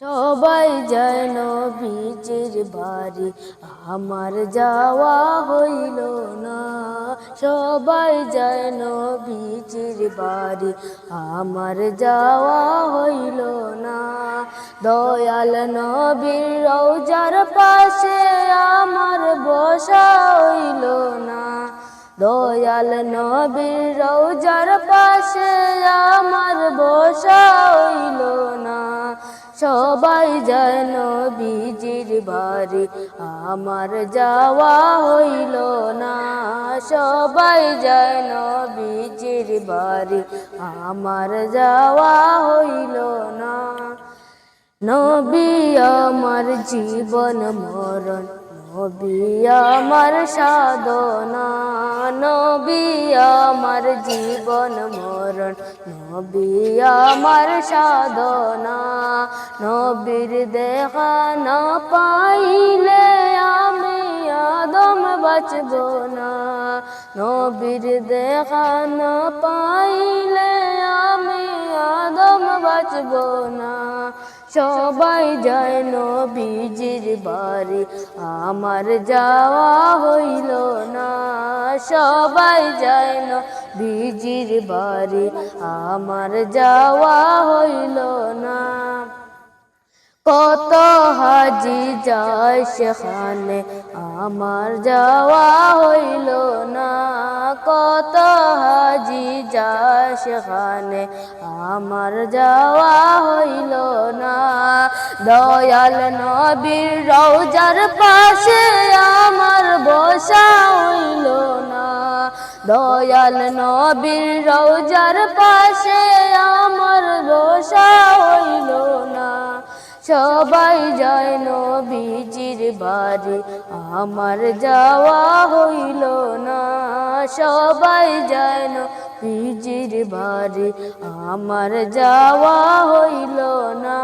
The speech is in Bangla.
সবাই যায় নবীজির বাড়ি, আমার যাওয়া হইল না। সবাই যায় নবীজির বাড়ি, আমার যাওয়া হইল না। দয়াল নবীর রওজার পাশে আমার বসা হইল না। দয়াল নবীর রওজার পাশে আমার বসা হইল না। সবাই যায় নবীজির বাড়ি, আমার যাওয়া হইল না। সবাই যায় নবীজির বাড়ি, আমার যাওয়া হইল না। নবী আমার জীবন মরণ, নবী আমার সাধনা। নবী আমার জীবন মরণ, নবী আমার সাধনা। নবীর দেখা না পাইলে আমি আদম বাঁচব না। নবীর দেখা না পাইলে আমি আদম বাঁচব না। সবাই যায় নবীজির বাড়ি, আমার যাওয়া হইল না। সবাই যায় নবীজির বাড়ি, আমার যাওয়া হইল না। কত হাজি যায় সেখানে, আমার যাওয়া হইল না। কত হাজি যায় সেখানে, আমার যাওয়া হইল না। দয়াল নবীর রওজার পাশে আমার বসা হইল না। দয়াল নবীর রওজার পাশে আমার বসা হইল না। সবাই যায় নবীজির বাড়ি, আমার যাওয়া হইল না। সবাই যায় নবীজির বাড়ি, আমার যাওয়া হইল না।